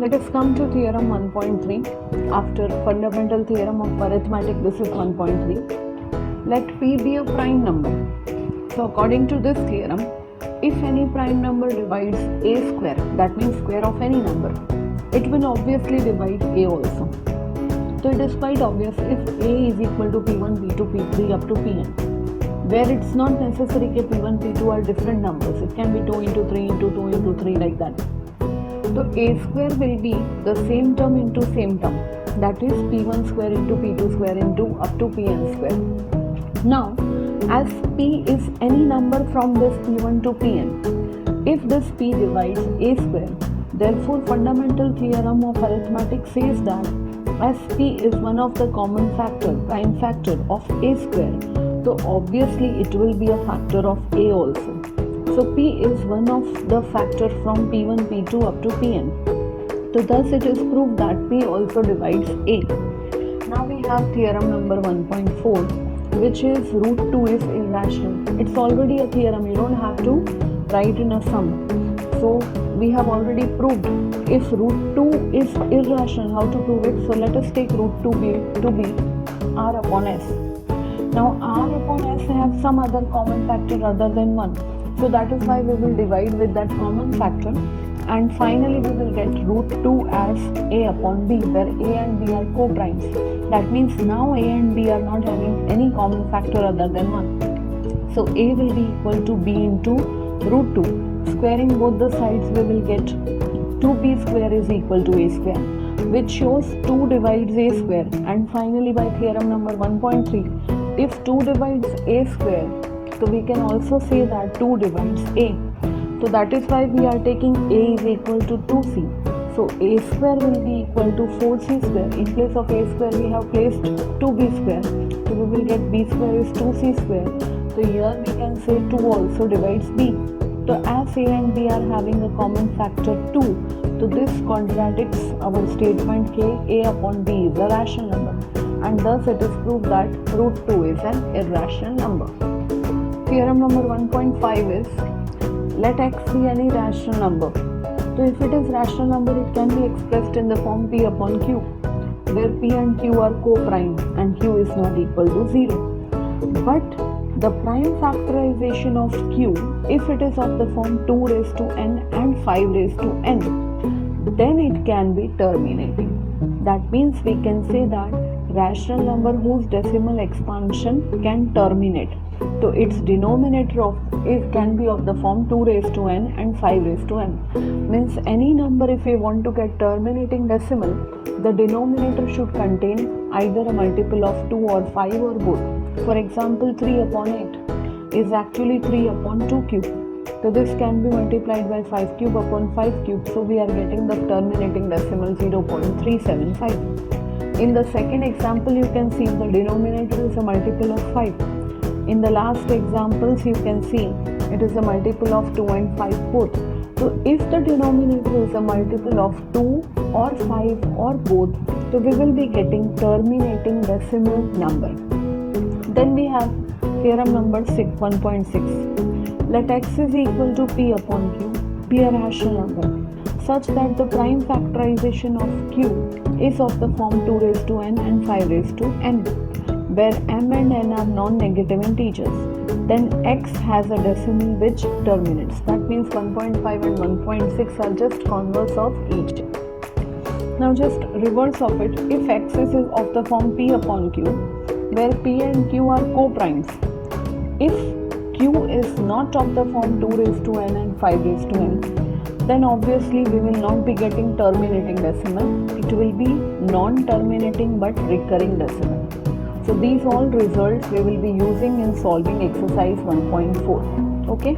it is come to theorem 1.3. After fundamental theorem of arithmetic, this is 1.3. Let P be a prime number. So according to this theorem, if any prime number divides a square, that means square of any number, it will obviously divide a also. So it is quite obvious if a is equal to p1, p2, p3 up to pn, where it's not necessary that p1, p2 are different numbers. It can be 2 into 3 into 2 into 3 like that. So a square will be the same term into same term, that is p1 square into p2 square into up to pn square. Now as p is any number from this p1 to pn, if this p divides a square, therefore fundamental theorem of arithmetic says that as p is one of the common factor, prime factor of a square, so obviously it will be a factor of a also. So p is one of the factor from p1, p2 up to pn. So thus it is proved that p also divides a. Now we have theorem number 1.4, which is root 2 is irrational. It's already a theorem, you don't have to write in a sum. So we have already proved if root 2 is irrational, how to prove it? So let us take root 2 to be r upon s. Now r upon s have some other common factor other than 1. So that is why we will divide with that common factor, and finally we will get root 2 as a upon b, where a and b are co-primes. That means now a and b are not having any common factor other than 1. So a will be equal to b into root 2. Squaring both the sides, we will get 2b square is equal to a square, which shows 2 divides a square. And finally by theorem number 1.3, if 2 divides a square, so we can also say that 2 divides a. So that is why we are taking a is equal to 2c. So a square will be equal to 4c square. In place of a square we have placed 2b square. So we will get b square is 2c square. So here we can say 2 also divides b. So as a and b are having a common factor 2, so this contradicts our statement k a upon b is a rational number, and thus it is proved that root 2 is an irrational number. Theorem number 1.5 is let x be any rational number. So if it is rational number, it can be expressed in the form p upon q, where p and q are co-prime and q is not equal to 0. But the prime factorization of q, if it is of the form 2 raised to n and 5 raised to n, then it can be terminating. That means we can say that rational number whose decimal expansion can terminate. So its denominator of it can be of the form 2 raised to n and 5 raised to n. Means any number, if we want to get terminating decimal, the denominator should contain either a multiple of 2 or 5 or both. For example, 3 upon 8 is actually 3 upon 2 cube. So this can be multiplied by 5 cube upon 5 cube. So we are getting the terminating decimal 0.375. In the second example, you can see the denominator is a multiple of 5. In the last examples, you can see it is a multiple of 2 and 5 both. So if the denominator is a multiple of 2 or 5 or both, so we will be getting terminating decimal number. Then we have theorem number 1.6. Let x is equal to p upon q be a rational number, such that the prime factorization of q is of the form 2 raised to n and 5 raised to n, where m and n are non-negative integers. Then x has a decimal which terminates. That means 1.5 and 1.6 are just converse of each. Now just reverse of it. If x is of the form p upon q, where p and q are co-primes, if q is not of the form 2 raised to n and 5 raised to n, then obviously we will not be getting terminating decimal. It will be non-terminating but recurring decimal. So these all results we will be using in solving exercise 1.4. Okay.